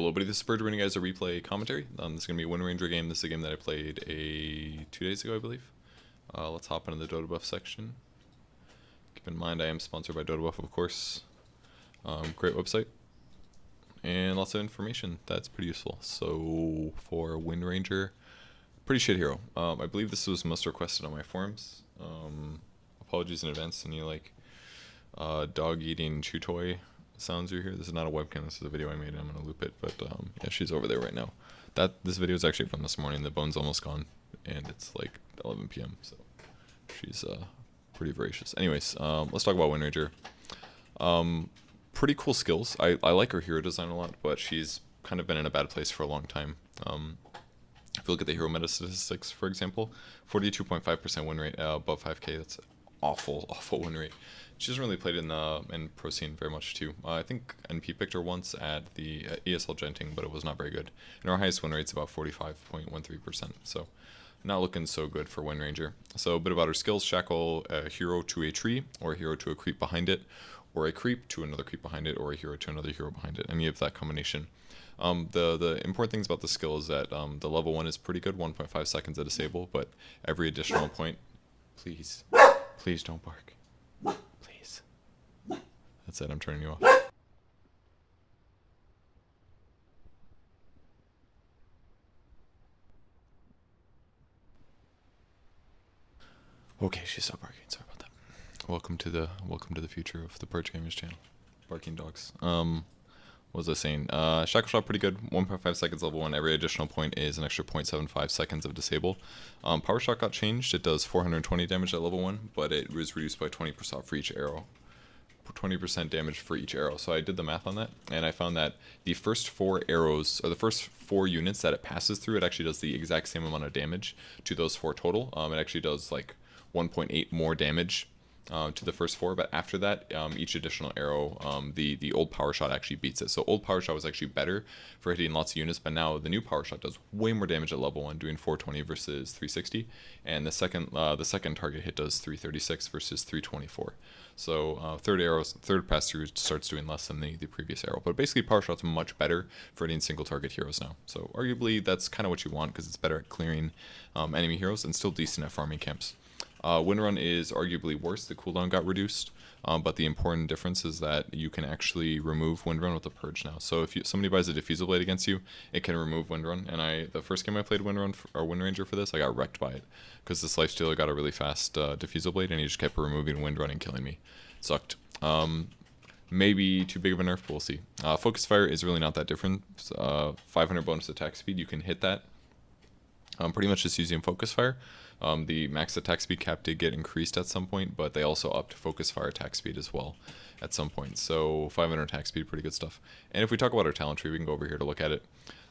Hello, buddy. This is Purge bringing you guys a replay commentary. This is going to be a Windrunner game. This is a game that I played 2 days ago, I believe. Let's hop into the Dotabuff section. Keep in mind, I am sponsored by Dotabuff, of course. Great website. And lots of information that's pretty useful. So, for Windranger, pretty shit hero. I believe this was most requested on my forums. Apologies in advance to any, dog eating chew toy sounds you hear. This is not a webcam, this is a video I made and I'm gonna loop it, but yeah, she's over there right now. This video is actually from this morning. The bone's almost gone and it's like 11 p.m. so she's pretty voracious. Anyways, let's talk about Windranger. Pretty cool skills. I like her hero design a lot, but she's kind of been in a bad place for a long time. If you look at the hero meta statistics, for example, 42.5% win rate, above 5k, that's awful win rate. She hasn't really played in pro scene very much too. I think NP picked her once at the ESL Genting, but it was not very good. And our highest win rate's about 45.13%, so not looking so good for Windranger. So a bit about her skills: shackle a hero to a tree, or a hero to a creep behind it, or a creep to another creep behind it, or a hero to another hero behind it. Any of that combination. The important things about the skill is that the level 1 is pretty good, 1.5 seconds to disable, but every additional point... Please don't bark. Please. That's it, I'm turning you off. Okay, she stopped barking, sorry about that. Welcome to the future of the Purge Gamers channel. Barking dogs. What was I saying? Shackle shot pretty good, 1.5 seconds level 1. Every additional point is an extra 0.75 seconds of disable. Power shot got changed. It does 420 damage at level 1, but it was reduced by 20% for each arrow. 20% damage for each arrow. So I did the math on that, and I found that the first 4 arrows, or the first 4 units that it passes through, it actually does the exact same amount of damage to those 4 total. It actually does like 1.8 more damage to the first 4, but after that, each additional arrow, the old power shot actually beats it. So old power shot was actually better for hitting lots of units, but now the new power shot does way more damage at level 1, doing 420 versus 360, and the second target hit does 336 versus 324. So third pass through starts doing less than the previous arrow, but basically power shot's much better for hitting single target heroes now. So arguably that's kind of what you want, because it's better at clearing enemy heroes and still decent at farming camps. Windrun is arguably worse. The cooldown got reduced, but the important difference is that you can actually remove Windrun with the Purge now. So if somebody buys a Diffusal Blade against you, it can remove Windrun. And the first game I played Windranger for this, I got wrecked by it, because this lifestealer got a really fast Diffusal Blade, and he just kept removing Windrun and killing me. Sucked. Maybe too big of a nerf, but we'll see. Focus Fire is really not that different. 500 bonus attack speed, you can hit that pretty much just using Focus Fire. The max attack speed cap did get increased at some point, but they also upped Focus Fire attack speed as well at some point. So 500 attack speed, pretty good stuff. And if we talk about her talent tree, we can go over here to look at it.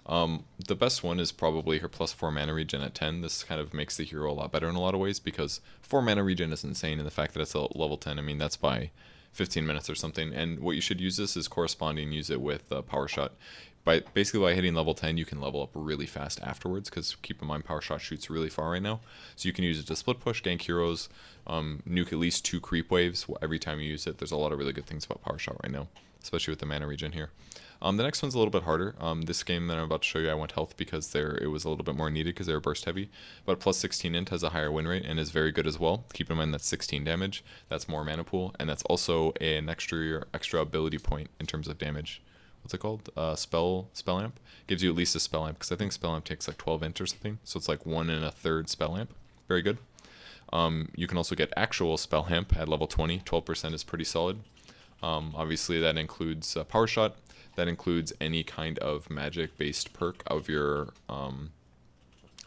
The best one is probably her +4 mana regen at 10. This kind of makes the hero a lot better in a lot of ways, because 4 mana regen is insane, and the fact that it's a level 10, I mean, that's by 15 minutes or something. And what you should use this is corresponding, use it with Power Shot. Basically by hitting level 10, you can level up really fast afterwards, because keep in mind Power Shot shoots really far right now. So you can use it to split push, gank heroes, nuke at least 2 creep waves every time you use it. There's a lot of really good things about Power Shot right now, especially with the mana regen here. The next one's a little bit harder. This game that I'm about to show you, I went health because it was a little bit more needed because they were burst heavy. But +16 int has a higher win rate and is very good as well. Keep in mind that's 16 damage. That's more mana pool, and that's also an extra ability point in terms of damage. What's it called? Spell amp. Gives you at least a spell amp, because I think spell amp takes like 12 int or something. So it's like 1 1/3 spell amp. Very good. You can also get actual spell amp at level 20. 12% is pretty solid. Obviously that includes Power Shot. That includes any kind of magic-based perk of your...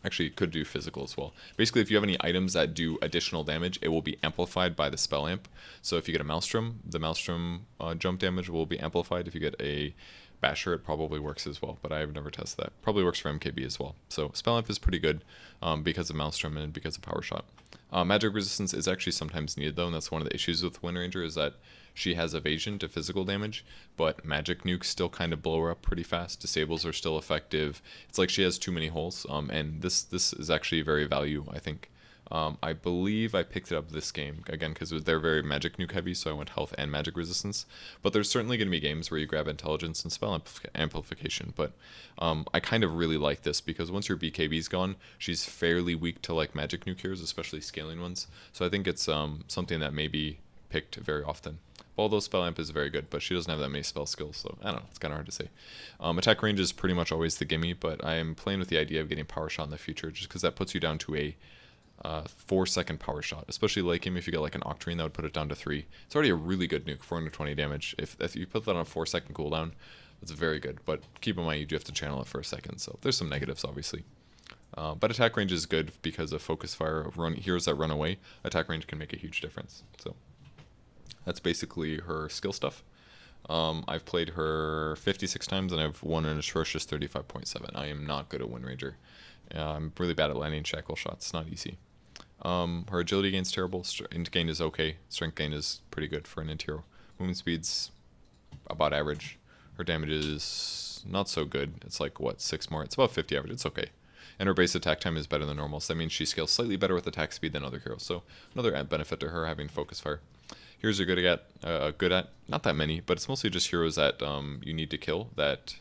actually, it could do physical as well. Basically, if you have any items that do additional damage, it will be amplified by the spell amp. So if you get a Maelstrom, the Maelstrom jump damage will be amplified. If you get a Basher, it probably works as well, but I have never tested that. Probably works for MKB as well. So spell amp is pretty good because of Maelstrom and because of Power Shot. Magic resistance is actually sometimes needed though, and that's one of the issues with Windranger, is that she has evasion to physical damage, but magic nukes still kind of blow her up pretty fast. Disables are still effective. It's like she has too many holes, and this is actually very value, I think. I believe I picked it up this game, again, because they're very magic nuke heavy, so I went health and magic resistance. But there's certainly going to be games where you grab intelligence and spell amplification, but I kind of really like this, because once your BKB's gone, she's fairly weak to like magic nuke heroes, especially scaling ones. So I think it's something that may be picked very often. Although spell amp is very good, but she doesn't have that many spell skills, so I don't know, it's kind of hard to say. Attack range is pretty much always the gimme, but I am playing with the idea of getting power shot in the future, just because that puts you down to a 4-second power shot, especially late game. If you get like an Octarine, that would put it down to 3. It's already a really good nuke, 420 damage. If you put that on a 4-second cooldown, that's very good, but keep in mind you do have to channel it for a second, so there's some negatives obviously. But attack range is good because of focus fire, of heroes that run away. Attack range can make a huge difference. So that's basically her skill stuff. I've played her 56 times and I've won an atrocious 35.7. I am not good at Wind Ranger. I'm really bad at landing shackle shots. Not easy. Her agility gain's terrible. Int gain is okay. Strength gain is pretty good for an int hero. Movement speed's about average. Her damage is not so good. It's like, what, 6 more? It's about 50 average. It's okay. And her base attack time is better than normal, so that means she scales slightly better with attack speed than other heroes. So another benefit to her having focus fire. Heroes are good at, not that many, but it's mostly just heroes that you need to kill that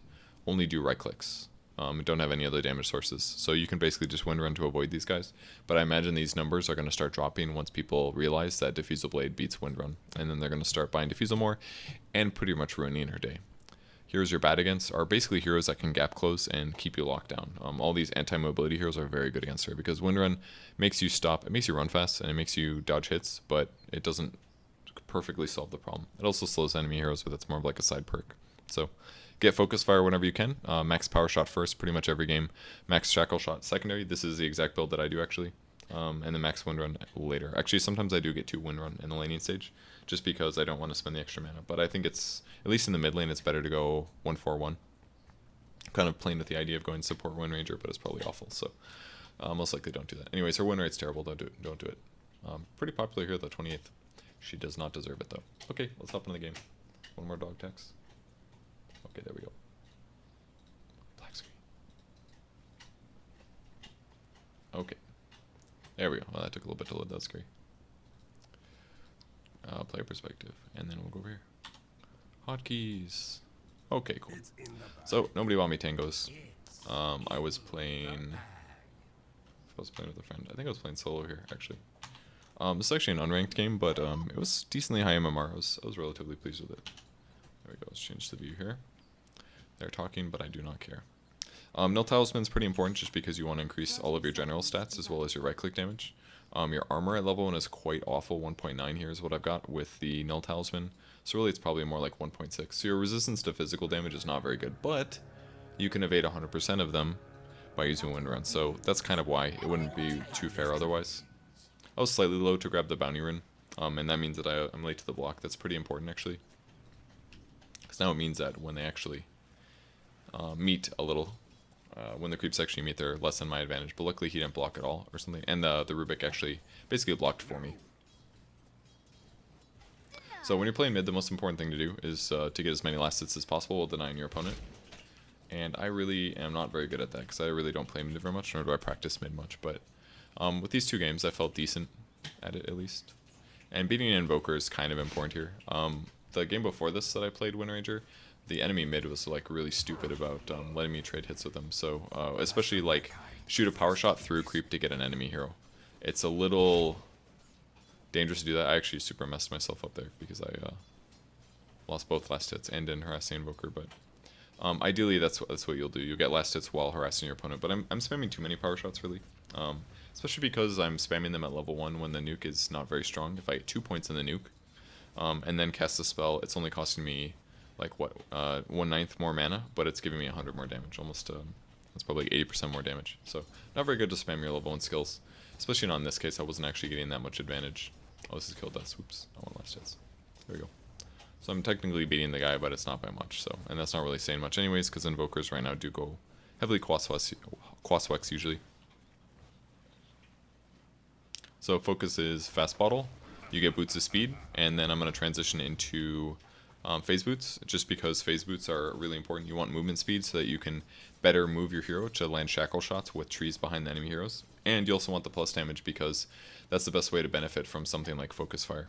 only do right clicks. And don't have any other damage sources. So you can basically just Windrun to avoid these guys. But I imagine these numbers are going to start dropping once people realize that Diffusal Blade beats Windrun. And then they're going to start buying Diffusal more and pretty much ruining her day. Heroes you're bad against are basically heroes that can gap close and keep you locked down. All these anti-mobility heroes are very good against her because Windrun makes you stop, it makes you run fast and it makes you dodge hits, but it doesn't perfectly solve the problem. It also slows enemy heroes, but that's more of like a side perk. So get focus fire whenever you can. Max power shot first, pretty much every game. Max shackle shot secondary. This is the exact build that I do actually. And then max Windrun later. Actually, sometimes I do get 2 Windrun in the laning stage, just because I don't want to spend the extra mana. But I think it's, at least in the mid lane, it's better to go 1-4-1. Kind of playing with the idea of going support Wind Ranger, but it's probably awful. So most likely don't do that. Anyways, her win rate's terrible. Don't do it. Pretty popular here, though, 28th. She does not deserve it, though. Okay, let's hop into the game. One more dog tax. Okay, there we go. Black screen. Okay. There we go. Well, that took a little bit to load that screen. Player perspective. And then we'll go over here. Hotkeys. Okay, cool. So, nobody bought me tangos. I was playing... If I was playing with a friend. I think I was playing solo here, actually. This is actually an unranked game, but it was decently high MMR. I was relatively pleased with it. There we go. Let's change the view here. They're talking, but I do not care. Null Talisman is pretty important just because you want to increase all of your general stats as well as your right-click damage. Your armor at level 1 is quite awful. 1.9 here is what I've got with the Null Talisman. So really it's probably more like 1.6. So your resistance to physical damage is not very good, but you can evade 100% of them by using Windrun. So that's kind of why it wouldn't be too fair otherwise. I was slightly low to grab the bounty rune, and that means that I'm late to the block. That's pretty important actually. Because now it means that when they actually meet a little, when the creeps actually meet, they're less than my advantage. But luckily he didn't block at all or something, and the Rubik actually basically blocked for me. So when you're playing mid, the most important thing to do is to get as many last hits as possible while denying your opponent. And I really am not very good at that because I really don't play mid very much, nor do I practice mid much. But with these 2 games, I felt decent at it at least. And beating an Invoker is kind of important here. The game before this that I played Wind Ranger, the enemy mid was like really stupid about letting me trade hits with them. So especially like shoot a power shot through creep to get an enemy hero. It's a little dangerous to do that. I actually super messed myself up there because I lost both last hits and didn't harass the Invoker. But ideally that's what you'll do. You'll get last hits while harassing your opponent. But I'm spamming too many power shots really. Especially because I'm spamming them at level 1 when the nuke is not very strong. If I get 2 points in the nuke and then cast the spell, it's only costing me like what 1/9 more mana, but it's giving me 100 more damage. Almost that's probably 80% more damage. So not very good to spam your level 1 skills, especially not in this case. I wasn't actually getting that much advantage. Oh, this is kill death. Whoops, I want last hits. There we go. So I'm technically beating the guy, but it's not by much. So, and that's not really saying much anyways, because Invokers right now do go heavily Quaswex usually. So focus is fast bottle, you get boots of speed, and then I'm going to transition into phase boots, just because phase boots are really important. You want movement speed so that you can better move your hero to land shackle shots with trees behind the enemy heroes. And you also want the plus damage because that's the best way to benefit from something like focus fire.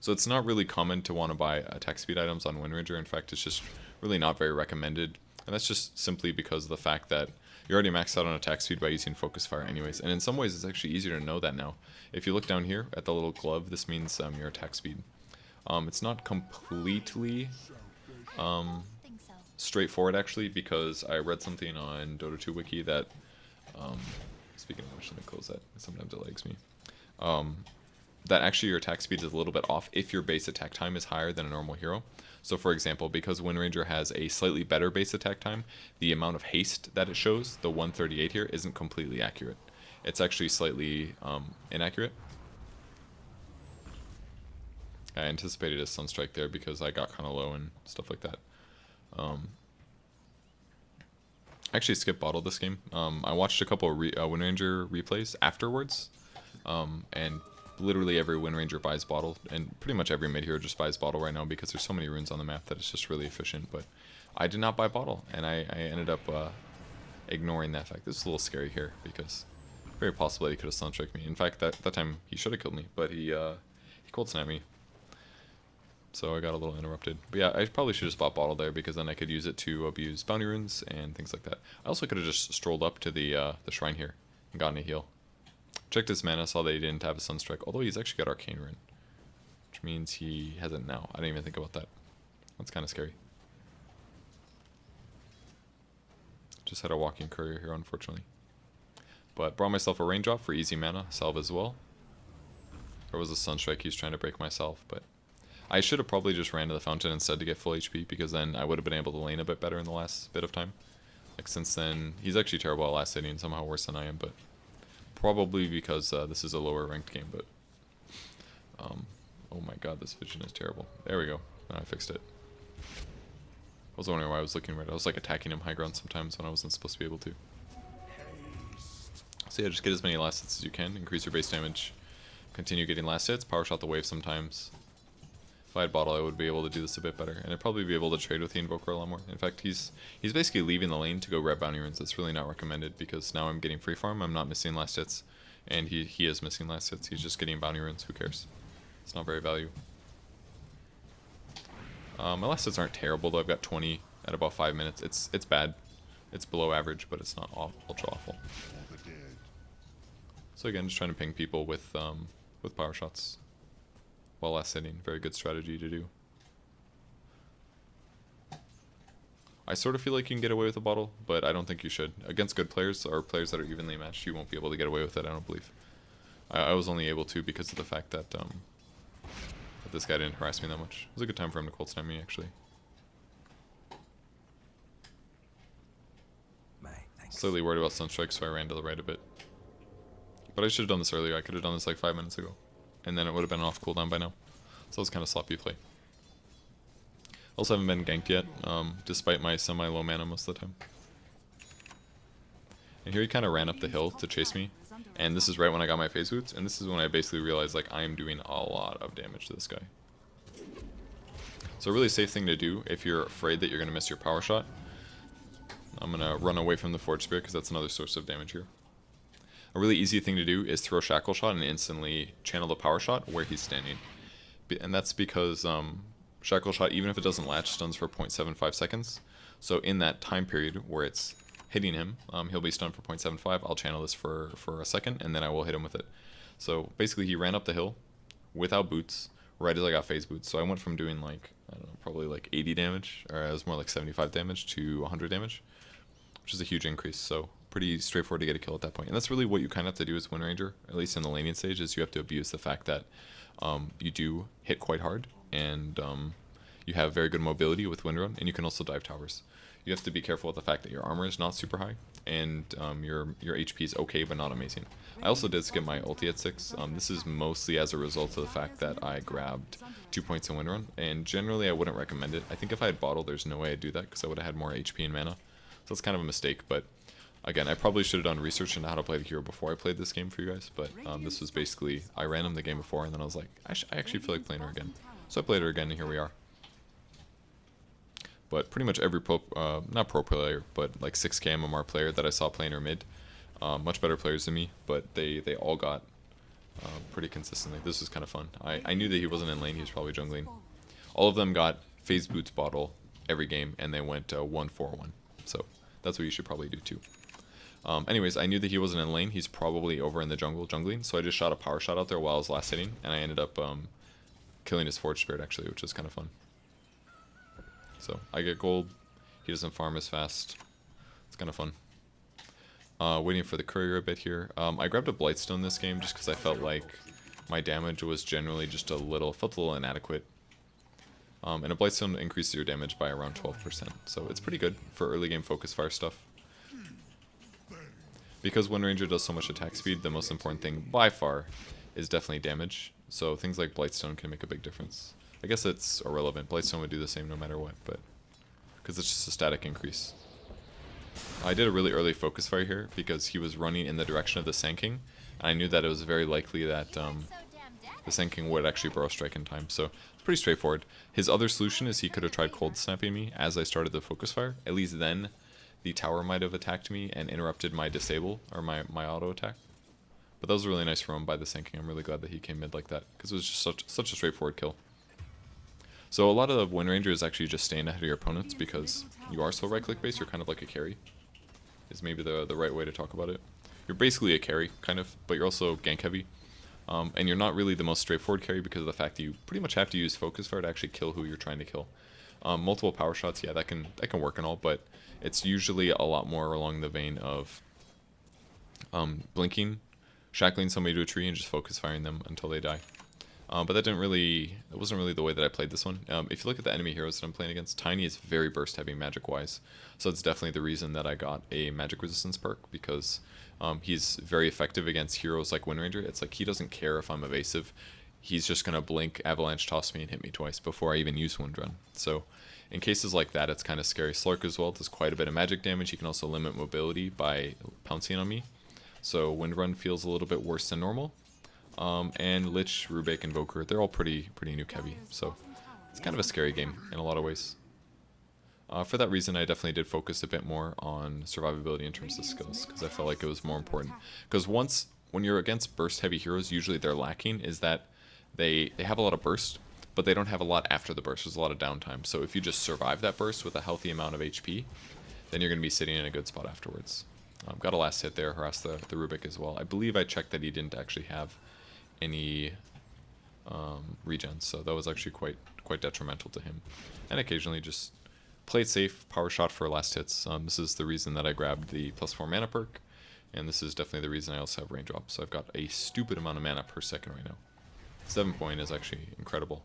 So it's not really common to want to buy attack speed items on Windrunner. In fact, it's just really not very recommended. And that's just simply because of the fact that you're already maxed out on attack speed by using focus fire anyways. And in some ways, it's actually easier to know that now. If you look down here at the little glove, this means your attack speed. It's not completely straightforward actually, because I read something on Dota 2 wiki that, speaking of which, let me close that, sometimes it lags me, that actually your attack speed is a little bit off if your base attack time is higher than a normal hero. So for example, because Windranger has a slightly better base attack time, the amount of haste that it shows, the 138 here, isn't completely accurate. It's actually slightly inaccurate. I anticipated a Sunstrike there because I got kind of low and stuff like that. I actually skipped bottle this game. I watched a couple of Windranger replays afterwards, and literally every Windranger buys bottle, and pretty much every mid hero just buys bottle right now because there's so many runes on the map that it's just really efficient. But I did not buy bottle, and I ended up ignoring that fact. This is a little scary here because very possibly he could have Sunstrike me. In fact, that time he should have killed me, but he cold snapped me. So I got a little interrupted. But yeah, I probably should have just bought bottle there because then I could use it to abuse bounty runes and things like that. I also could have just strolled up to the shrine here and gotten a heal. Checked his mana, saw that he didn't have a Sunstrike, although he's actually got Arcane Rune, which means he has it now. I didn't even think about that. That's kind of scary. Just had a walking courier here, unfortunately. But brought myself a raindrop for easy mana, salve as well. There was a Sunstrike, he's trying to break myself, but I should have probably just ran to the fountain instead to get full HP, because then I would have been able to lane a bit better in the last bit of time. Like since then, he's actually terrible at last hitting, somehow worse than I am, but probably because this is a lower ranked game. But oh my god, this vision is terrible. There we go. Now I fixed it. I was wondering why I was looking red. I was like attacking him high ground sometimes when I wasn't supposed to be able to. So yeah, just get as many last hits as you can, increase your base damage, continue getting last hits, power shot the wave sometimes. If I had bottle, I would be able to do this a bit better, and I'd probably be able to trade with the Invoker a lot more. In fact, he's basically leaving the lane to go grab bounty runes. That's really not recommended, because now I'm getting free farm, I'm not missing last hits, and he is missing last hits. He's just getting bounty runes, who cares? It's not very value. My last hits aren't terrible, though. I've got 20 at about 5 minutes. It's bad. It's below average, but it's not ultra awful. So again, just trying to ping people with power shots while last hitting. Very good strategy to do. I sort of feel like you can get away with a bottle, but I don't think you should. Against good players or players that are evenly matched, you won't be able to get away with it, I don't believe. I was only able to because of the fact that this guy didn't harass me that much. It was a good time for him to cold snap me, actually. Slightly worried about Sunstrike, so I ran to the right a bit. But I should have done this earlier. I could have done this like 5 minutes ago, and then it would have been off cooldown by now. So it was kind of sloppy play. Also haven't been ganked yet, despite my semi-low mana most of the time. And here he kind of ran up the hill to chase me, and this is right when I got my phase boots, and this is when I basically realized like I am doing a lot of damage to this guy. So a really safe thing to do if you're afraid that you're going to miss your power shot. I'm going to run away from the Forge Spear because that's another source of damage here. A really easy thing to do is throw Shackle Shot and instantly channel the power shot where he's standing. And that's because Shackle Shot, even if it doesn't latch, stuns for 0.75 seconds. So in that time period where it's hitting him, he'll be stunned for 0.75. I'll channel this for a second, and then I will hit him with it. So basically he ran up the hill without boots right as I got phase boots. So I went from doing like, I don't know, probably like 80 damage, or it was more like 75 damage to 100 damage, which is a huge increase. So pretty straightforward to get a kill at that point. And that's really what you kind of have to do as Windranger, at least in the laning stage, is you have to abuse the fact that you do hit quite hard, and you have very good mobility with Windrun, and you can also dive towers. You have to be careful with the fact that your armor is not super high, and your HP is okay but not amazing. I also did skip my ulti at 6. This is mostly as a result of the fact that I grabbed 2 points in Windrun, and generally I wouldn't recommend it. I think if I had bottle, there's no way I'd do that because I would have had more HP and mana. So it's kind of a mistake, but again, I probably should have done research into how to play the hero before I played this game for you guys, but this was basically, I ran him the game before, and then I was like, I actually feel like playing her again. So I played her again, and here we are. but pretty much every not pro player, but like 6k MMR player that I saw playing or mid, much better players than me, but they all got pretty consistently. This was kind of fun. I knew that he wasn't in lane, he was probably jungling. All of them got phase boots bottle every game, and they went 1-4-1. So that's what you should probably do too. Anyways, I knew that he wasn't in lane. He's probably over in the jungle jungling, so I just shot a power shot out there while I was last hitting, and I ended up killing his forge spirit actually, which is kind of fun. So I get gold. He doesn't farm as fast. It's kind of fun. Waiting for the courier a bit here. I grabbed a Blightstone this game just because I felt like my damage was generally just felt a little inadequate. And a Blightstone increases your damage by around 12%, so it's pretty good for early game focus fire stuff. Because Windranger does so much attack speed, the most important thing by far is definitely damage. So things like Blightstone can make a big difference. I guess it's irrelevant. Blightstone would do the same no matter what, but because it's just a static increase. I did a really early focus fire here because he was running in the direction of the Sand King, and I knew that it was very likely that the Sand King would actually burrow strike in time. So it's pretty straightforward. His other solution is he could have tried cold snapping me as I started the focus fire. At least then the tower might have attacked me and interrupted my disable, or my auto attack. But that was a really nice roam by the Sand King. I'm really glad that he came mid like that, because it was just such a straightforward kill. So a lot of Windranger is actually just staying ahead of your opponents because you are so right-click based, you're kind of like a carry, is maybe the right way to talk about it. You're basically a carry, kind of, but you're also gank heavy. And you're not really the most straightforward carry because of the fact that you pretty much have to use focus fire to actually kill who you're trying to kill. Multiple power shots, yeah, that can work and all, but it's usually a lot more along the vein of blinking, shackling somebody to a tree, and just focus firing them until they die. But that wasn't really the way that I played this one. If you look at the enemy heroes that I'm playing against, Tiny is very burst heavy magic wise, so it's definitely the reason that I got a magic resistance perk, because he's very effective against heroes like Windranger. It's like he doesn't care if I'm evasive. He's just going to blink, avalanche toss me, and hit me twice before I even use Windrun. So in cases like that, it's kind of scary. Slurk as well does quite a bit of magic damage. He can also limit mobility by pouncing on me. So Windrun feels a little bit worse than normal. And Lich, Rubik, Invoker, they're all pretty nuke heavy. So it's kind of a scary game in a lot of ways. For that reason, I definitely did focus a bit more on survivability in terms of skills, because I felt like it was more important. Because when you're against burst heavy heroes, usually they're lacking is that they have a lot of burst, but they don't have a lot after the burst. There's a lot of downtime. So if you just survive that burst with a healthy amount of HP, then you're going to be sitting in a good spot afterwards. Got a last hit there, harassed the Rubik as well. I believe I checked that he didn't actually have any regens, so that was actually quite detrimental to him. And occasionally just played safe, power shot for last hits. This is the reason that I grabbed the +4 mana perk, and this is definitely the reason I also have raindrop. So I've got a stupid amount of mana per second right now. 7 point is actually incredible.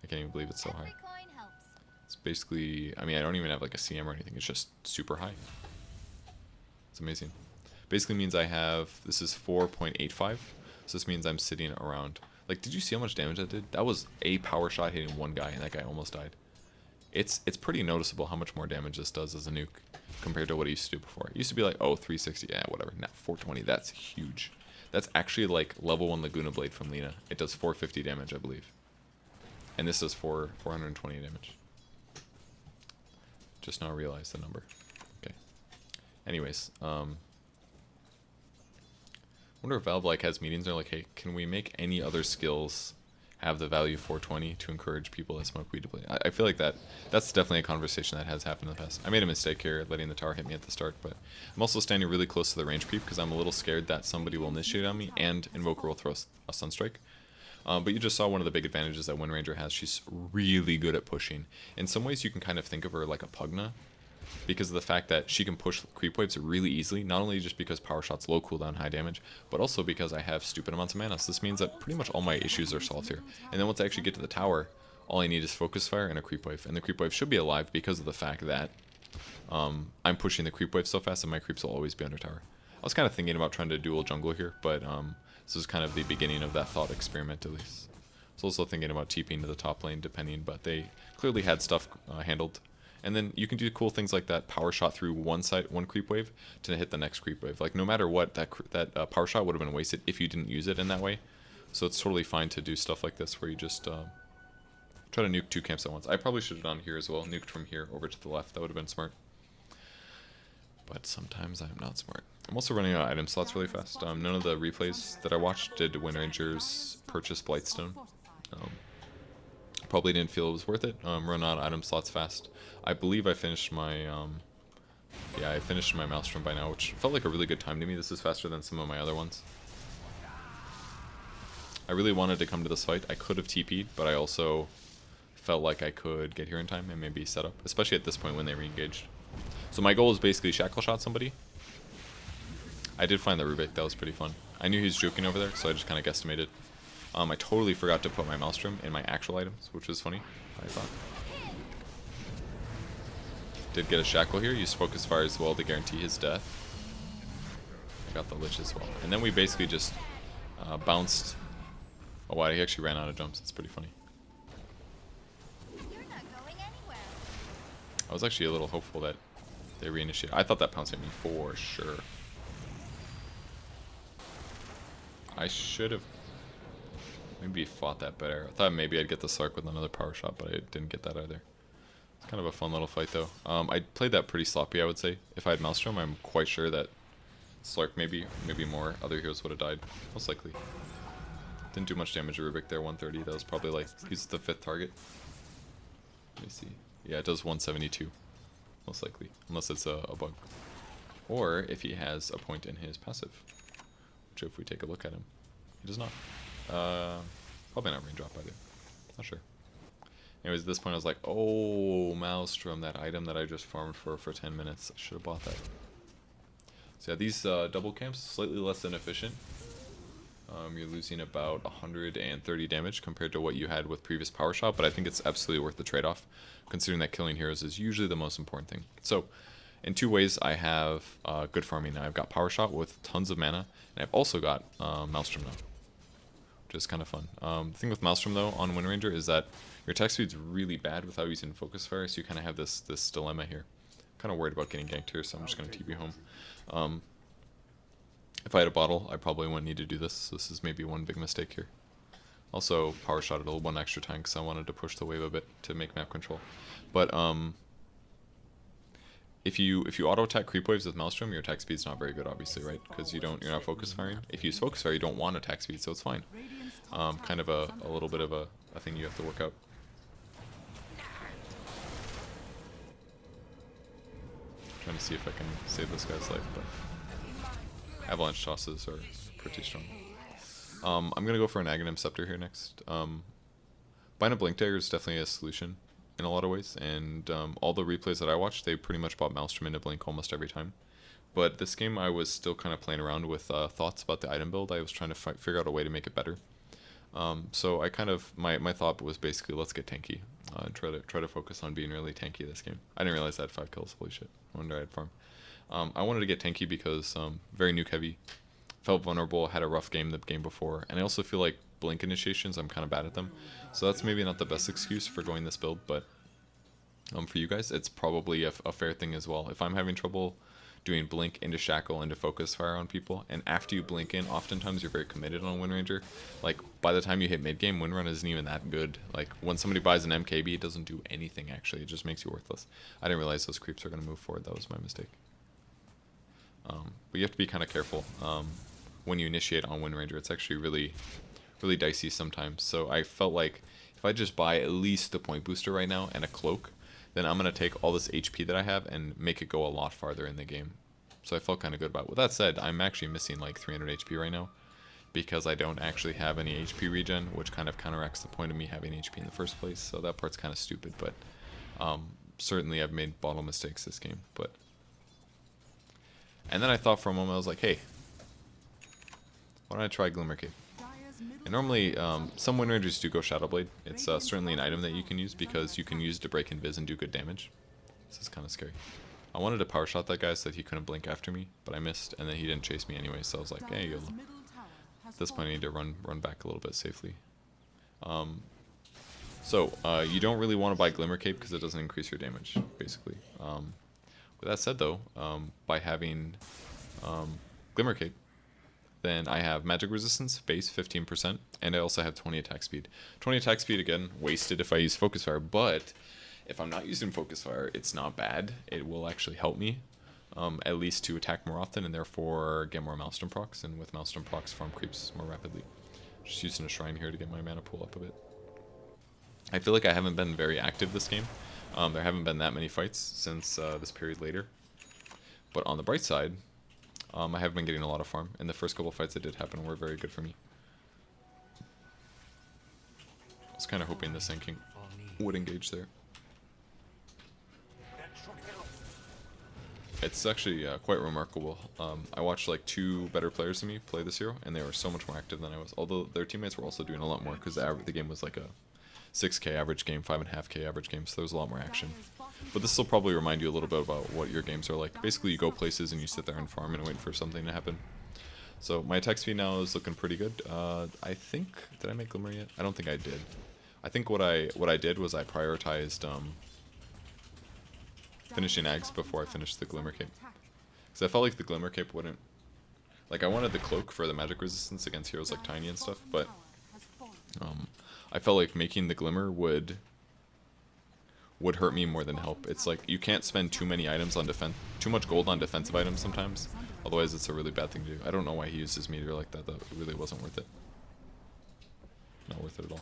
I can't even believe it's so high. It's basically, I mean, I don't even have like a CM or anything. It's just super high. It's amazing. Basically means I have, this is 4.85. So this means I'm sitting around, like, did you see how much damage that did? That was a power shot hitting one guy, and that guy almost died. It's pretty noticeable how much more damage this does as a nuke compared to what it used to do before. It used to be like, oh, 360, yeah, whatever. Now 420, that's huge. That's actually like level 1 Laguna Blade from Lina. It does 450 damage, I believe. And this does 420 damage. Just now realized the number. Okay. Anyways, wonder if Valve like has meetings. They're like, hey, can we make any other skills have the value 420 to encourage people that smoke weed to play? I feel like that's definitely a conversation that has happened in the past. I made a mistake here letting the tower hit me at the start, but I'm also standing really close to the range creep because I'm a little scared that somebody will initiate on me and Invoker will throw a Sunstrike. But you just saw one of the big advantages that Windranger has. She's really good at pushing. In some ways, you can kind of think of her like a Pugna, because of the fact that she can push creep waves really easily, not only just because power shot's low cooldown, high damage, but also because I have stupid amounts of mana. So this means that pretty much all my issues are solved here. And then once I actually get to the tower, all I need is focus fire and a creep wave. And the creep wave should be alive because of the fact that I'm pushing the creep wave so fast that my creeps will always be under tower. I was kind of thinking about trying to dual jungle here, but this is kind of the beginning of that thought experiment at least. I was also thinking about TPing to the top lane depending, but they clearly had stuff handled. And then you can do cool things like that power shot through one creep wave to hit the next creep wave. Like no matter what, that power shot would have been wasted if you didn't use it in that way. So it's totally fine to do stuff like this where you just Try to nuke 2 camps at once. I probably should have done here as well. Nuked from here over to the left. That would have been smart. But sometimes I'm not smart. I'm also running out of item slots really fast. None of the replays that I watched did Windranger's purchase Blightstone. Probably didn't feel it was worth it. Run out of item slots fast. I believe I finished my yeah, I finished my Maelstrom by now, which felt like a really good time to me. This is faster than some of my other ones. I really wanted to come to this fight. I could have TP'd, but I also felt like I could get here in time and maybe set up, especially at this point when they re-engaged. So my goal is basically shackle shot somebody. I did find the Rubik. That was pretty fun. I knew he was joking over there, so I just kind of guesstimated. I totally forgot to put my Maelstrom in my actual items, which was funny, I thought. Did get a shackle here. Used focus fire as well to guarantee his death. I got the Lich as well. And then we basically just bounced. Oh wow, he actually ran out of jumps. It's pretty funny. You're not going anywhere. I was actually a little hopeful that they reinitiate. I thought that pounce hit me for sure. I should have maybe fought that better. I thought maybe I'd get the Slark with another power shot, but I didn't get that either. It's kind of a fun little fight though. I played that pretty sloppy, I would say. If I had Maelstrom, I'm quite sure that Slark maybe more other heroes would have died. Most likely. Didn't do much damage to Rubik there, 130. That was probably like, he's the 5th target. Let me see. Yeah, it does 172. Most likely. Unless it's a bug. Or if he has a point in his passive. Which if we take a look at him, he does not. Probably not raindrop either. Not sure. Anyways, at this point I was like, oh, Maelstrom, that item that I just farmed for 10 minutes. I should have bought that. So yeah, these double camps, slightly less than efficient. You're losing about 130 damage compared to what you had with previous power shot, but I think it's absolutely worth the trade-off, considering that killing heroes is usually the most important thing. So, in 2 ways, I have good farming now. I've got power shot with tons of mana, and I've also got Maelstrom now, which is kind of fun. The thing with Maelstrom though on Windranger is that your attack speed's really bad without using focus fire, so you kind of have this dilemma here. Kind of worried about getting ganked here, so I'm just gonna TP home. If I had a bottle, I probably wouldn't need to do this. So this is maybe one big mistake here. Also, power shot it one extra time because I wanted to push the wave a bit to make map control. But if you auto attack creep waves with Maelstrom, your attack speed's not very good, obviously, right? Because you're not focus firing. If you use focus fire, you don't want attack speed, so it's fine. Kind of a little bit of a thing you have to work out. Trying to see if I can save this guy's life, but avalanche tosses are pretty strong. I'm gonna go for an Aghanim Scepter here next. Buying a Blink Dagger is definitely a solution in a lot of ways, and all the replays that I watched, they pretty much bought Maelstrom into Blink almost every time. But this game, I was still kind of playing around with thoughts about the item build. I was trying to figure out a way to make it better. So I kind of my thought was basically let's get tanky. Try to focus on being really tanky this game. I didn't realize I had 5 kills. Holy shit! I wonder I had farm. I wanted to get tanky because very nuke heavy, felt vulnerable, had a rough game the game before, and I also feel like blink initiations, I'm kind of bad at them. So that's maybe not the best excuse for going this build, but for you guys, it's probably a fair thing as well. If I'm having trouble doing blink into shackle into focus fire on people, and after you blink in, oftentimes you're very committed on Windranger. Like by the time you hit mid game, Windrun isn't even that good. Like when somebody buys an MKB, it doesn't do anything actually. It just makes you worthless. I didn't realize those creeps are going to move forward. That was my mistake. But you have to be kind of careful when you initiate on Windranger. It's actually really dicey sometimes. So I felt like if I just buy at least the point booster right now and a cloak, then I'm going to take all this HP that I have and make it go a lot farther in the game. So I felt kind of good about it. With that said, I'm actually missing like 300 HP right now because I don't actually have any HP regen, which kind of counteracts the point of me having HP in the first place. So that part's kind of stupid, but certainly I've made bottle mistakes this game. And then I thought for a moment, I was like, hey, why don't I try Glimmer Cape? And normally, some Windrangers do go Shadow Blade. It's certainly an item that you can use because you can use it to break invis and do good damage. This is kind of scary. I wanted to power shot that guy so that he couldn't blink after me, but I missed, and then he didn't chase me anyway, so I was like, hey, YOLO. At this point, I need to run back a little bit safely. So, you don't really want to buy Glimmer Cape because it doesn't increase your damage, basically. With that said, though, by having Glimmer Cape, Then I have magic resistance, base 15%, and I also have 20 attack speed. 20 attack speed, again, wasted if I use Focus Fire, but if I'm not using Focus Fire, it's not bad. It will actually help me, at least to attack more often, and therefore get more Maelstrom procs, and with Maelstrom procs, farm creeps more rapidly. Just using a Shrine here to get my mana pool up a bit. I feel like I haven't been very active this game. There haven't been that many fights since this period later. But on the bright side, I have been getting a lot of farm, and the first couple fights that did happen were very good for me. I was kind of hoping the Sand King would engage there. It's actually quite remarkable. I watched like 2 better players than me play this hero, and they were so much more active than I was. Although their teammates were also doing a lot more, because the game was like a 6k average game, 5.5k average game, so there was a lot more action. But this will probably remind you a little bit about what your games are like. Basically, you go places and you sit there and farm and wait for something to happen. So my attack speed now is looking pretty good. I think, did I make Glimmer yet? I don't think I did. I think what I did was I prioritized finishing Ags before I finished the Glimmer Cape. Because I felt like the Glimmer Cape wouldn't... Like, I wanted the Cloak for the magic resistance against heroes like Tiny and stuff, but I felt like making the Glimmer would hurt me more than help. It's like, you can't spend too many items on too much gold on defensive items sometimes, otherwise it's a really bad thing to do. I don't know why he used his meteor like that, it really wasn't worth it. Not worth it at all.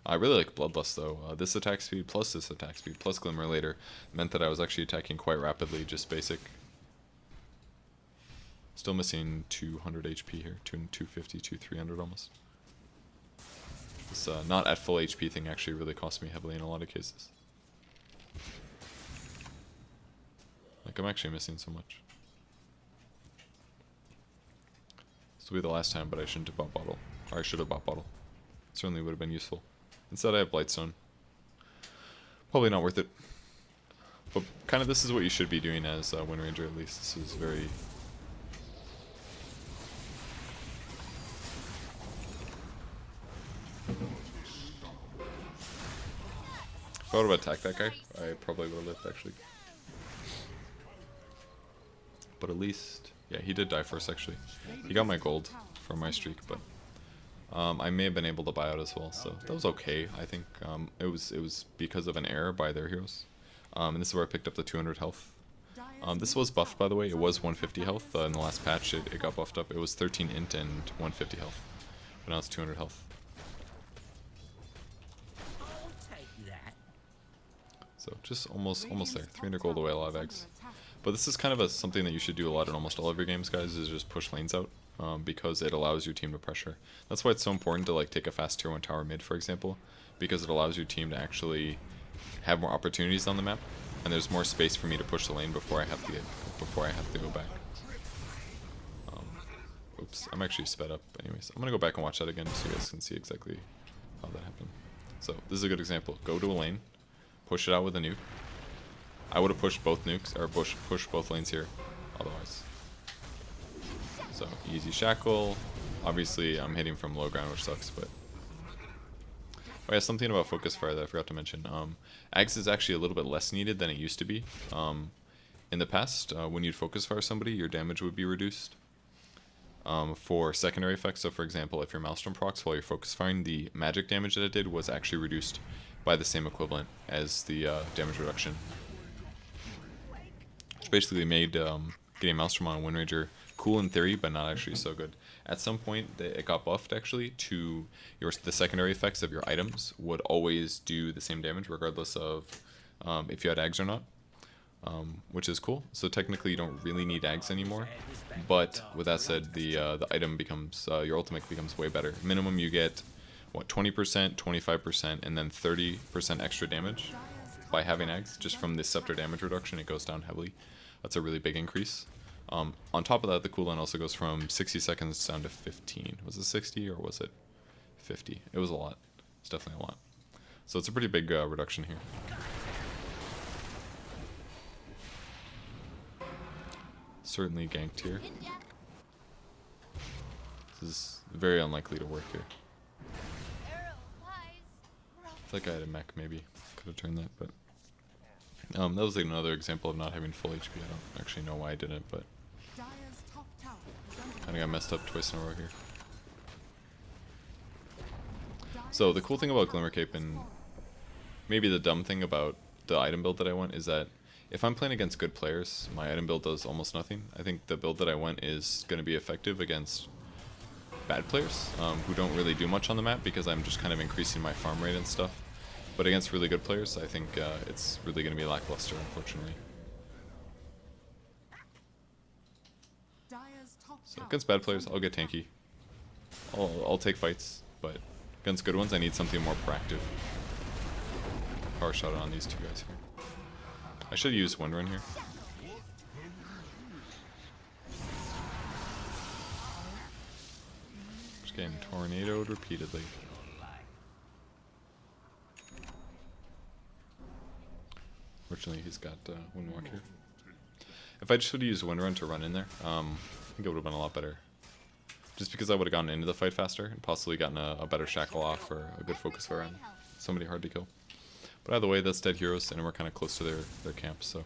I really like Bloodlust though. This attack speed plus Glimmer later meant that I was actually attacking quite rapidly, just basic. Still missing 200 HP here, 250, 300 almost. This not at full HP thing actually really cost me heavily in a lot of cases. Like, I'm actually missing so much. This will be the last time, but I shouldn't have bought Bottle. Or I should have bought Bottle. Certainly would have been useful. Instead I have Blightstone. Probably not worth it. But kind of this is what you should be doing as Windranger at least. This is very... If I would have attacked that guy, I probably would have lived actually. But at least... Yeah, he did die first actually. He got my gold for my streak, but... I may have been able to buy out as well, so that was okay, I think. It was because of an error by their heroes. And this is where I picked up the 200 health. This was buffed, by the way. It was 150 health. In the last patch, it got buffed up. It was 13 int and 150 health. But now it's 200 health. So just almost there. 300 gold away, a lot of eggs. But this is kind of something that you should do a lot in almost all of your games, guys, is just push lanes out. Because it allows your team to pressure. That's why it's so important to like take a fast tier 1 tower mid, for example, because it allows your team to actually have more opportunities on the map, and there's more space for me to push the lane before I have to go back. Oops, I'm actually sped up. Anyways, I'm gonna go back and watch that again so you guys can see exactly how that happened. So this is a good example. Go to a lane, push it out with a nuke. I would have pushed both nukes or pushed both lanes here, otherwise. So, easy shackle. Obviously, I'm hitting from low ground, which sucks, but... Oh yeah, something about Focus Fire that I forgot to mention. Ags is actually a little bit less needed than it used to be. In the past, when you'd Focus Fire somebody, your damage would be reduced. For secondary effects, so for example, if your Maelstrom procs while you're Focus Firing, the magic damage that it did was actually reduced by the same equivalent as the damage reduction. Which basically made getting Maelstrom on Windranger cool in theory, but not actually so good. At some point, it got buffed actually to the secondary effects of your items would always do the same damage regardless of if you had Ags or not, which is cool. So technically, you don't really need Ags anymore. But with that said, the item becomes your ultimate becomes way better. Minimum, you get what 20%, 25%, and then 30% extra damage by having Ags. Just from the scepter damage reduction, it goes down heavily. That's a really big increase. On top of that, the cooldown also goes from 60 seconds down to 15. Was it 60 or was it 50? It was a lot. It's definitely a lot. So it's a pretty big reduction here. Certainly ganked here. This is very unlikely to work here. I feel like I had a mech maybe. Could have turned that, but... that was like another example of not having full HP. I don't actually know why I didn't, but... kind I got messed up twice in a row here. So the cool thing about Glimmer Cape, and maybe the dumb thing about the item build that I went, is that if I'm playing against good players, my item build does almost nothing. I think the build that I went is going to be effective against bad players who don't really do much on the map, because I'm just kind of increasing my farm rate and stuff. But against really good players, I think it's really going to be lackluster, unfortunately. So against bad players, I'll get tanky. I'll take fights, but against good ones, I need something more proactive. Power shot on these two guys here. I should use Windrunner here. Just getting tornadoed repeatedly. Fortunately, he's got Windwalk here. If I just would have used Windrunner to run in there, I think it would have been a lot better. Just because I would have gotten into the fight faster and possibly gotten a better shackle off or a good focus fire on somebody hard to kill. But either way, that's dead heroes, and we're kind of close to their camp, so I'm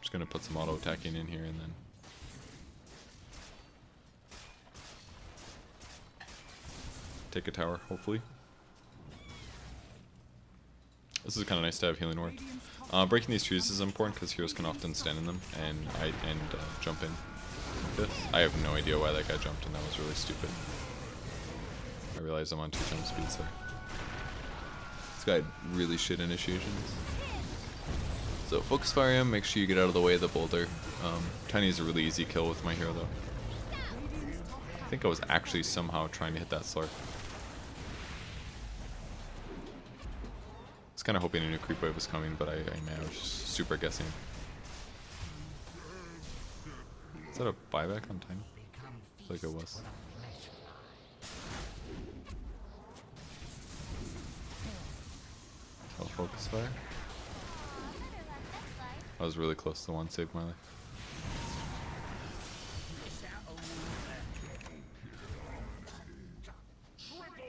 just going to put some auto attacking in here and then take a tower, hopefully. This is kind of nice to have healing ward. Breaking these trees is important because heroes can often stand in them and jump in. This. I have no idea why that guy jumped, and that was really stupid. I realized I'm on 2 times speed, so this guy had really shit initiations. So focus fire him, make sure you get out of the way of the boulder. Tiny is a really easy kill with my hero though. I think I was actually somehow trying to hit that slurp. I was kind of hoping a new creep wave was coming, but I was just super guessing. Is that a buyback on time? I feel like it was. Oh, focus fire. I was really close to one, saved my life.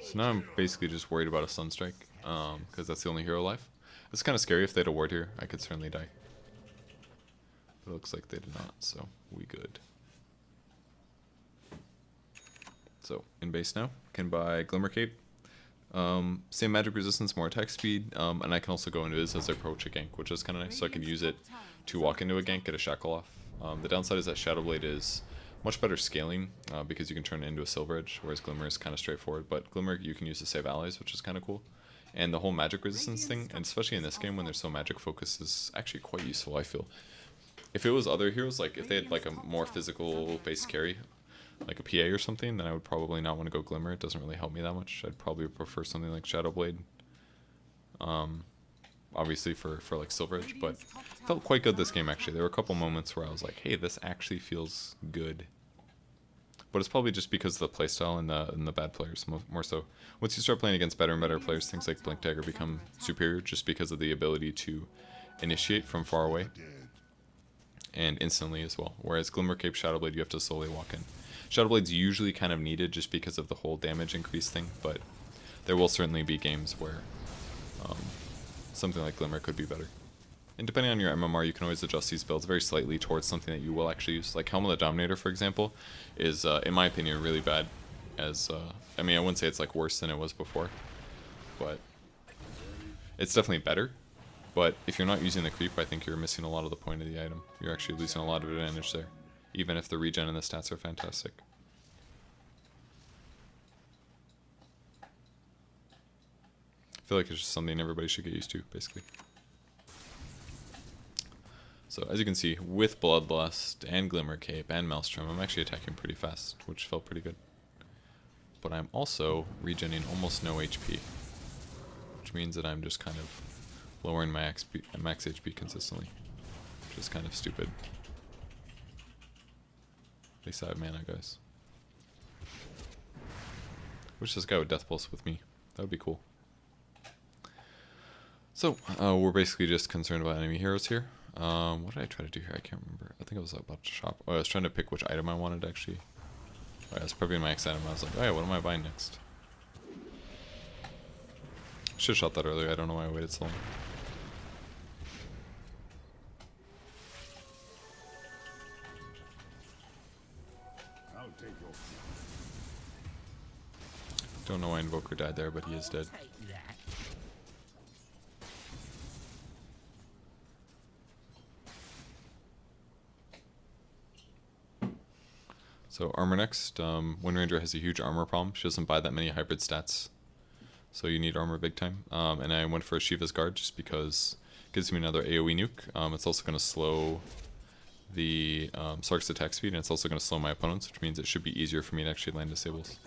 So now I'm basically just worried about a Sunstrike, because that's the only hero alive. It's kind of scary. If they had a ward here, I could certainly die. But it looks like they did not, so we good. So, in base now, can buy Glimmer Cape. Same magic resistance, more attack speed, and I can also go into this as I approach a gank, which is kind of nice, so I can use it to walk into a gank, get a shackle off. The downside is that Shadowblade is much better scaling, because you can turn it into a Silver Edge, whereas Glimmer is kind of straightforward, but Glimmer you can use to save allies, which is kind of cool. And the whole magic resistance thing, and especially in this game when there's so magic focus, is actually quite useful, I feel. If it was other heroes, like if they had like a more physical base carry, like a PA or something, then I would probably not want to go Glimmer. It doesn't really help me that much. I'd probably prefer something like Shadowblade. Obviously for like Silver Edge, but felt quite good this game actually. There were a couple moments where I was like, hey, this actually feels good. But it's probably just because of the playstyle and the bad players more so. Once you start playing against better and better players, things like Blink Dagger become superior just because of the ability to initiate from far away and instantly as well. Whereas Glimmer Cape, Shadowblade, you have to slowly walk in. Shadowblade's usually kind of needed just because of the whole damage increase thing, but there will certainly be games where something like Glimmer could be better. And depending on your MMR, you can always adjust these builds very slightly towards something that you will actually use. Like Helm of the Dominator, for example, is, in my opinion, really bad. As I mean, I wouldn't say it's like worse than it was before, but it's definitely better. But if you're not using the creep, I think you're missing a lot of the point of the item. You're actually losing a lot of advantage there, even if the regen and the stats are fantastic. I feel like it's just something everybody should get used to, basically. So as you can see, with Bloodlust and Glimmer Cape and Maelstrom, I'm actually attacking pretty fast, which felt pretty good. But I'm also regenning almost no HP, which means that I'm just kind of lowering my max HP consistently, which is kind of stupid. At least I have mana, guys. Wish this guy would Death Pulse with me. That would be cool. So, we're basically just concerned about enemy heroes here. What did I try to do here? I can't remember. I think I was about to shop. Oh, I was trying to pick which item I wanted, actually. Oh, yeah, I was prepping my next item. I was like, oh yeah, what am I buying next? Should have shot that earlier. I don't know why I waited so long. Don't know why Invoker died there, but he is dead. So armor next. Windranger has a huge armor problem. She doesn't buy that many hybrid stats, so you need armor big time. And I went for a Shiva's Guard just because it gives me another AoE nuke. It's also going to slow the Sark's attack speed, and it's also going to slow my opponents, which means it should be easier for me to actually land disables.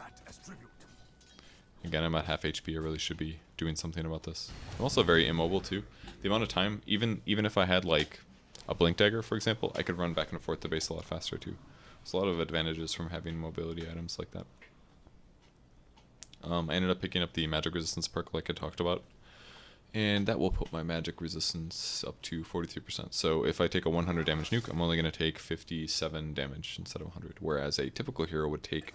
Again, I'm at half HP. I really should be doing something about this. I'm also very immobile too. The amount of time, even if I had like a Blink Dagger, for example, I could run back and forth to base a lot faster too. There's a lot of advantages from having mobility items like that. I ended up picking up the magic resistance perk like I talked about, and that will put my magic resistance up to 43%. So if I take a 100 damage nuke, I'm only going to take 57 damage instead of 100, whereas a typical hero would take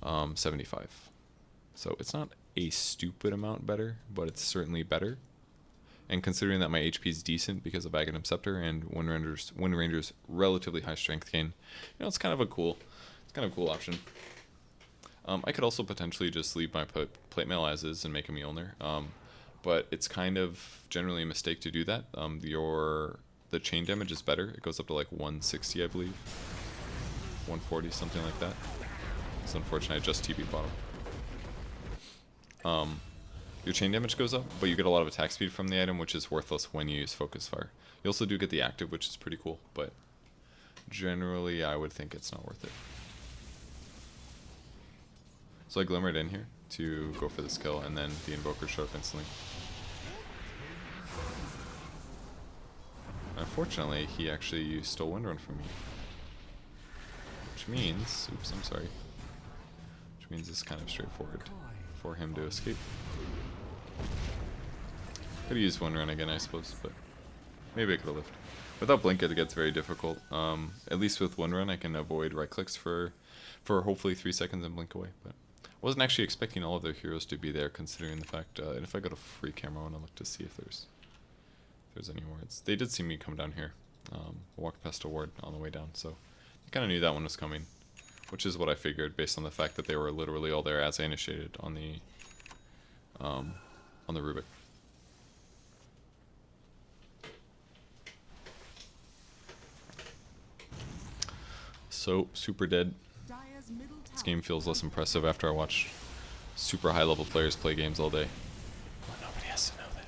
75. So it's not a stupid amount better, but it's certainly better. And considering that my HP is decent because of Aghanim Scepter and Windranger's relatively high strength gain, you know, it's kind of a cool option. I could also potentially just leave my plate mail as is and make a Mjolnir, but it's kind of generally a mistake to do that. The chain damage is better. It goes up to like 160, I believe, 140, something like that. It's unfortunate. I just TP'd bottom. Your chain damage goes up, but you get a lot of attack speed from the item, which is worthless when you use Focus Fire. You also do get the active, which is pretty cool, but generally I would think it's not worth it. So I glimmered in here to go for this kill, and then the Invoker showed up instantly. Unfortunately, he actually stole Windrunner from me. Which means, oops, I'm sorry. Which means it's kind of straightforward for him to escape. Could have used Windrunner again, I suppose, but maybe I could have lived. Without Blink, it gets very difficult. At least with Windrunner, I can avoid right clicks for hopefully 3 seconds and blink away. But I wasn't actually expecting all of their heroes to be there, considering the fact. And if I go to free camera, I want to look to see if there's any wards. They did see me come down here. Walked past a ward on the way down, so I kind of knew that one was coming, which is what I figured based on the fact that they were literally all there as I initiated on the Rubik. So super dead. This game feels less impressive after I watch super high level players play games all day. Well, nobody has to know that.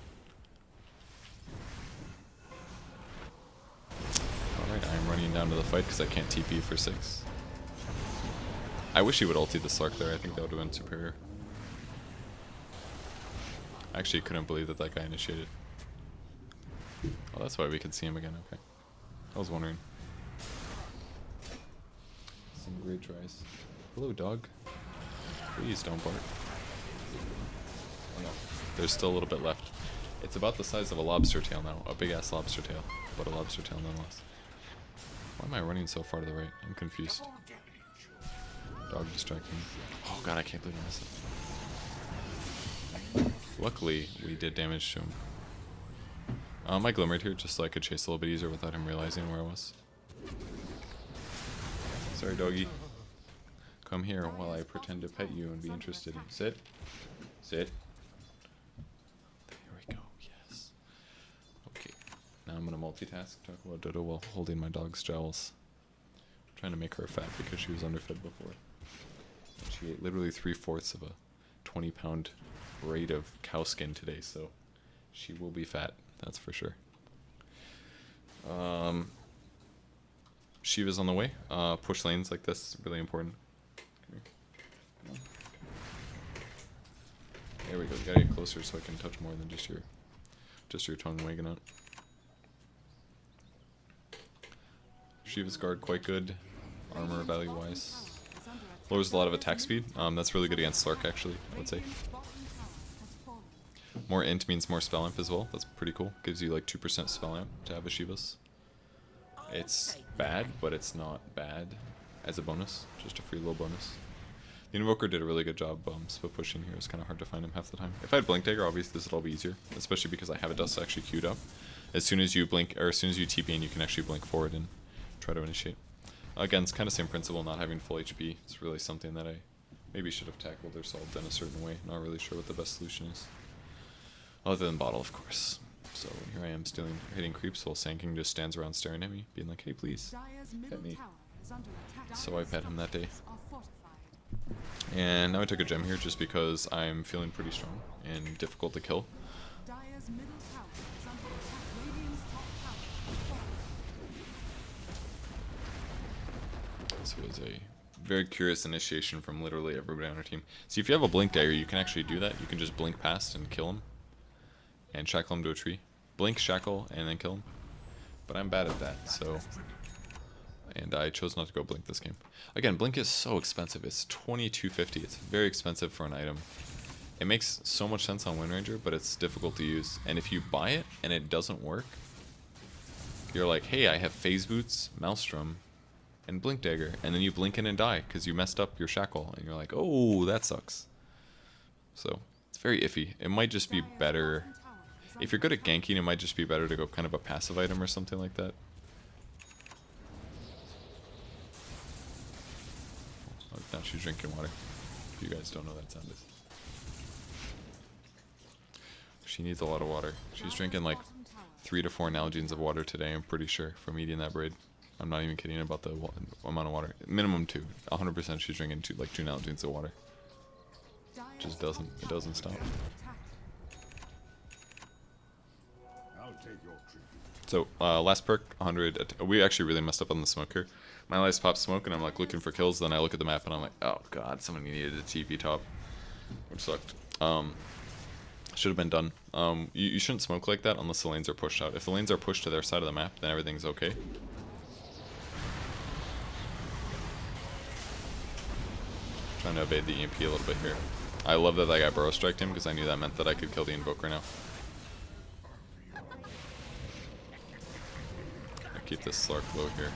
Alright, I'm running down to the fight because I can't TP for 6. I wish he would ulti the Slark there. I think that would have been superior. I actually couldn't believe that that guy initiated. Oh, that's why we could see him again. Okay. I was wondering. Some great tries. Hello, dog. Please don't bark. Oh, no. There's still a little bit left. It's about the size of a lobster tail now. A big-ass lobster tail. But a lobster tail nonetheless. Why am I running so far to the right? I'm confused. Dog distracting me. Oh god, I can't believe I missed it. Luckily, we did damage to him. I glimmered here just so I could chase a little bit easier without him realizing where I was. Sorry, doggy. Come here while I pretend to pet you and be interested in. Sit. Sit. There we go. Yes. Okay. Now I'm gonna multitask. Talk about Dodo while holding my dog's jowls. I'm trying to make her fat because she was underfed before. And she ate literally 3/4 of a 20-pound braid of cow skin today, so she will be fat. That's for sure. Shiva's on the way. Push lanes like this, really important. Come here. There we go. You gotta get closer so I can touch more than just your tongue wagging out. Shiva's guard quite good, armor value wise. Lowers a lot of attack speed. That's really good against Slark actually, I would say. More int means more spell amp as well. That's pretty cool. Gives you like 2% spell amp to have a Shiva's. It's bad, but it's not bad as a bonus. Just a free little bonus. The Invoker did a really good job split pushing here. It's kind of hard to find him half the time. If I had Blink Dagger, obviously this would all be easier. Especially because I have a Dust actually queued up. As soon as you blink, or as soon as you TP in, you can actually blink forward and try to initiate. Again, it's kind of same principle, not having full HP. It's really something that I maybe should have tackled or solved in a certain way. Not really sure what the best solution is. Other than bottle, of course. So here I am hitting creeps while Sand just stands around staring at me, being like, hey, please, pet me. So I pet him that day. And now I took a gem here just because I'm feeling pretty strong and difficult to kill. This was a very curious initiation from literally everybody on our team. See, if you have a blink dagger, you can actually do that. You can just blink past and kill him. And shackle him to a tree. Blink, shackle, and then kill him. But I'm bad at that, so... And I chose not to go blink this game. Again, blink is so expensive. It's $22.50. It's very expensive for an item. It makes so much sense on Windranger, but it's difficult to use. And if you buy it and it doesn't work, you're like, hey, I have Phase Boots, Maelstrom, and Blink Dagger. And then you blink in and die because you messed up your shackle. And you're like, oh, that sucks. So, it's very iffy. It might just be better... If you're good at ganking, it might just be better to go kind of a passive item or something like that. Oh, now she's drinking water. If you guys don't know that sound is. She needs a lot of water. She's drinking like 3 to 4 Nalgene's of water today, I'm pretty sure, from eating that braid. I'm not even kidding about the amount of water. Minimum 2. 100% she's drinking 2 Nalgene's of water. It doesn't stop. So, last perk, 100. We actually really messed up on the smoke here. My last pop smoke, and I'm like looking for kills. Then I look at the map, and I'm like, oh god, someone needed a TP top, which sucked. Should have been done. You shouldn't smoke like that unless the lanes are pushed out. If the lanes are pushed to their side of the map, then everything's okay. Trying to evade the EMP a little bit here. I love that guy burrow striked him because I knew that meant that I could kill the invoker now. Keep this Slark low here.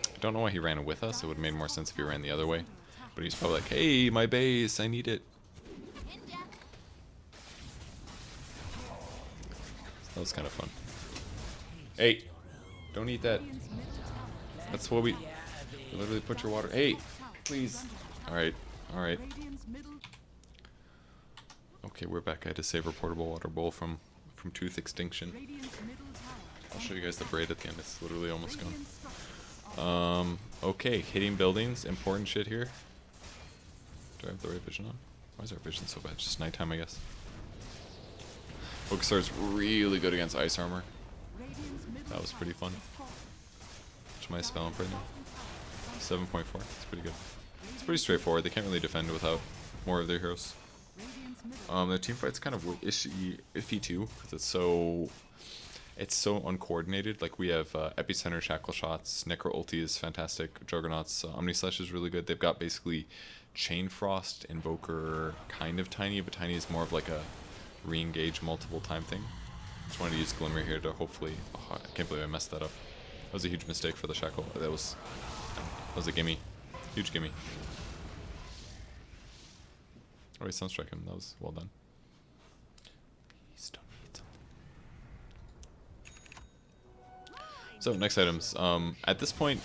I don't know why he ran with us. It would have made more sense if he ran the other way. But he's probably like, hey, my base, I need it. That was kind of fun. Hey, don't eat that. That's what we literally put your water. Hey, please. Alright, alright. Okay, we're back. I had to save our portable water bowl from tooth extinction. I'll show you guys the braid at the end. It's literally almost gone. Okay, hitting buildings, important shit here. Do I have the right vision on? Why is our vision so bad? Just nighttime, I guess. Focus Star's really good against ice armor. That was pretty fun. What's my spell up right now? 7.4. It's pretty good. It's pretty straightforward. They can't really defend without more of their heroes. The team fight's kind of iffy too, because it's so uncoordinated. Like we have Epicenter, Shackle Shots, Necro Ulti is fantastic, Juggernaut's Omni Slash is really good. They've got basically Chain Frost, Invoker, kind of Tiny, but Tiny is more of like a re-engage multiple time thing. Just wanted to use Glimmer here to hopefully... Oh, I can't believe I messed that up. That was a huge mistake for the Shackle. That was a gimme. Huge gimme. Oh, wait, Sunstrike him. That was well done. So, next items. At this point,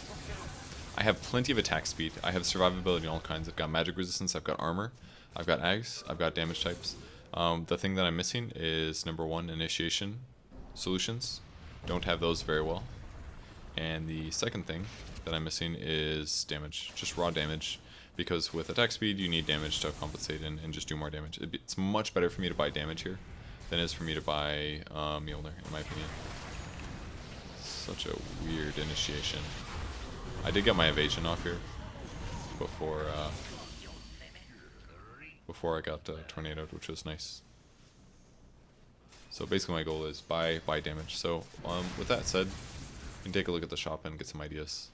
I have plenty of attack speed. I have survivability in all kinds. I've got magic resistance, I've got armor, I've got ags, I've got damage types. The thing that I'm missing is number 1, initiation solutions. Don't have those very well. And the second thing that I'm missing is damage, just raw damage. Because with attack speed, you need damage to compensate and just do more damage. It's much better for me to buy damage here than it is for me to buy Mjolnir, in my opinion. Such a weird initiation. I did get my evasion off here before I got tornadoed, which was nice. So basically my goal is buy damage. So with that said, you can take a look at the shop and get some ideas.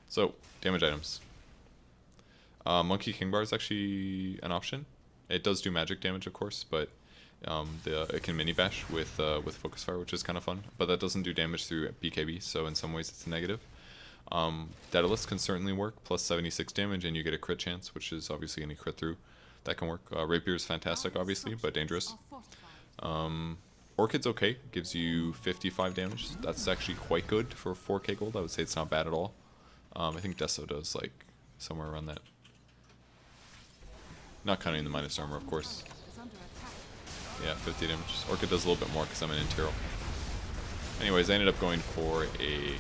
So damage items. Monkey King Bar is actually an option. It does do magic damage, of course, but it can mini bash with focus fire, which is kind of fun, but that doesn't do damage through BKB, so in some ways it's a negative. Daedalus can certainly work, plus 76 damage, and you get a crit chance, which is obviously going to crit through. That can work. Rapier is fantastic, obviously, but dangerous. Orchid's okay. Gives you 55 damage. That's actually quite good for 4k gold. I would say it's not bad at all. I think Deso does like somewhere around that. Not counting the minus armor, of course. Yeah, 50 damage. Orchid does a little bit more because I'm an Intero. Anyways, I ended up going for a...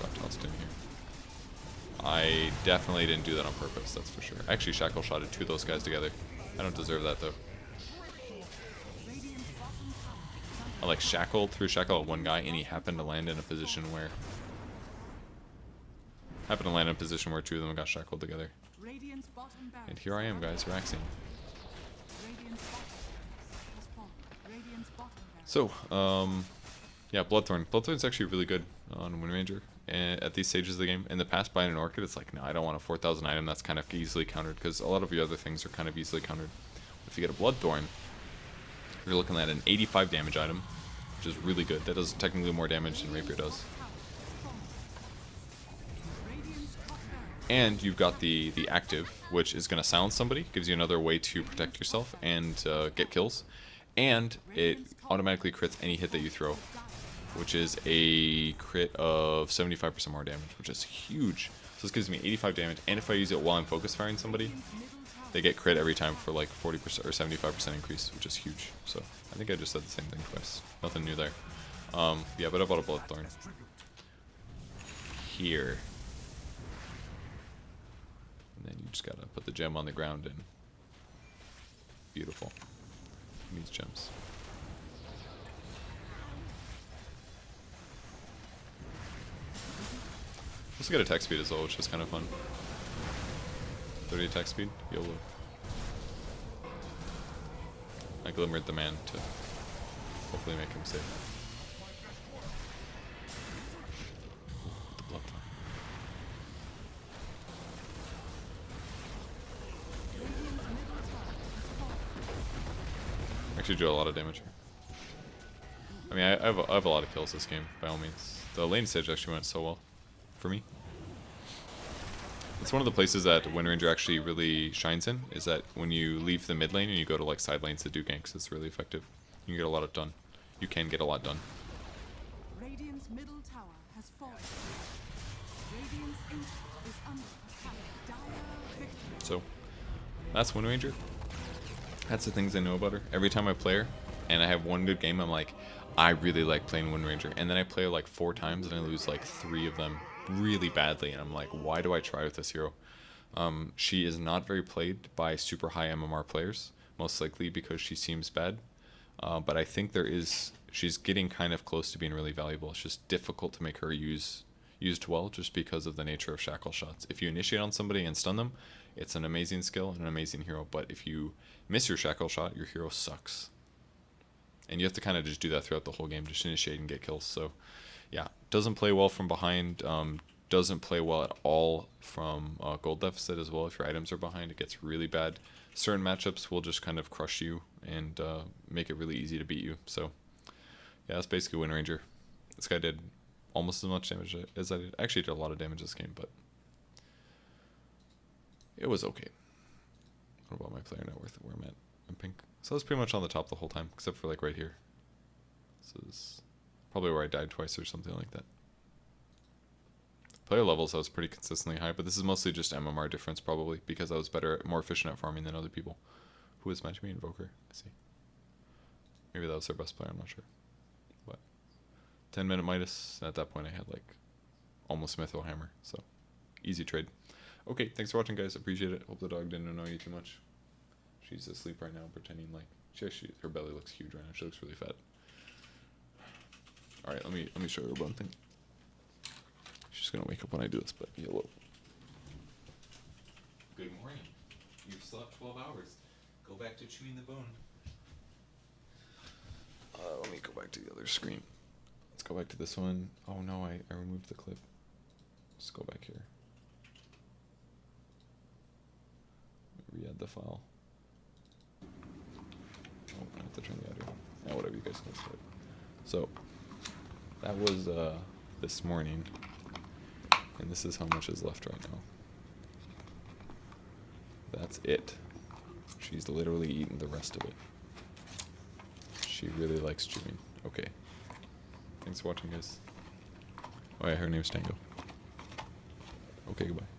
Got tossed in here. I definitely didn't do that on purpose, that's for sure. I actually shackle shotted 2 of those guys together. I don't deserve that, though. I like shackled through shackle at one guy, and he happened to land in a position where... Happened to land in a position where 2 of them got shackled together. And here I am, guys, Raxing. So, yeah, Bloodthorn. Bloodthorn's actually really good on Windranger at these stages of the game. In the past, buying an Orchid, it's like, no, I don't want a 4,000 item that's kind of easily countered, because a lot of your other things are kind of easily countered. If you get a Bloodthorn, you're looking at an 85 damage item, which is really good. That does technically more damage than Rapier does. And you've got the active, which is going to silence somebody, gives you another way to protect yourself and get kills. And it automatically crits any hit that you throw, which is a crit of 75% more damage, which is huge. So this gives me 85 damage, and if I use it while I'm focus firing somebody, they get crit every time for like 40% or 75% increase, which is huge. So I think I just said the same thing twice. Nothing new there. Yeah, but I bought a Bloodthorn. Here. And then you just gotta put the gem on the ground and... Beautiful. Who needs gems? Also get attack speed as well, which is kind of fun. 30 attack speed, YOLO. I glimmered the man to hopefully make him safe. The Bloodthorn. Actually do a lot of damage here. I mean, I have a lot of kills this game, by all means. The lane stage actually went so well for me. It's one of the places that Windranger actually really shines in, is that when you leave the mid lane and you go to like side lanes to do ganks, it's really effective. You can get a lot done. You can get a lot done. Radiant's middle tower has fallen. Radiant's ancient is under attack. Dire victory. So, that's Windranger. That's the things I know about her. Every time I play her, and I have one good game, I'm like, I really like playing Windranger. And then I play her like 4 times, and I lose like 3 of them really badly. And I'm like, why do I try with this hero? She is not very played by super high MMR players, most likely because she seems bad. But I think she's getting kind of close to being really valuable. It's just difficult to make her used well, just because of the nature of shackle shots. If you initiate on somebody and stun them, it's an amazing skill and an amazing hero. But if you miss your shackle shot, your hero sucks. And you have to kind of just do that throughout the whole game, just initiate and get kills. So, yeah, doesn't play well from behind. Doesn't play well at all from gold deficit as well. If your items are behind, it gets really bad. Certain matchups will just kind of crush you and make it really easy to beat you. So, yeah, that's basically Windranger. This guy did almost as much damage as I did. Actually, did a lot of damage this game, but it was okay. What about my player net worth? Where I'm at? I'm pink. So I was pretty much on the top the whole time, except for like right here. This is probably where I died twice or something like that. Player levels I was pretty consistently high, but this is mostly just MMR difference probably, because I was more efficient at farming than other people. Who is matching me? Invoker. I see. Maybe that was their best player, I'm not sure. But 10-minute Midas, at that point I had like almost Mithril Hammer, so easy trade. Okay, thanks for watching, guys. Appreciate it. Hope the dog didn't annoy you too much. She's asleep right now, pretending like her belly looks huge right now. She looks really fat. All right, let me show her one thing. She's gonna wake up when I do this, but hello. Good morning. You've slept 12 hours. Go back to chewing the bone. Let me go back to the other screen. Let's go back to this one. Oh no, I removed the clip. Let's go back here. Re-add the file. Oh, I have to turn the audio on. Yeah, whatever, you guys can start. So, that was this morning. And this is how much is left right now. That's it. She's literally eaten the rest of it. She really likes chewing. Okay. Thanks for watching, guys. Oh yeah, her name's Tango. Okay, goodbye.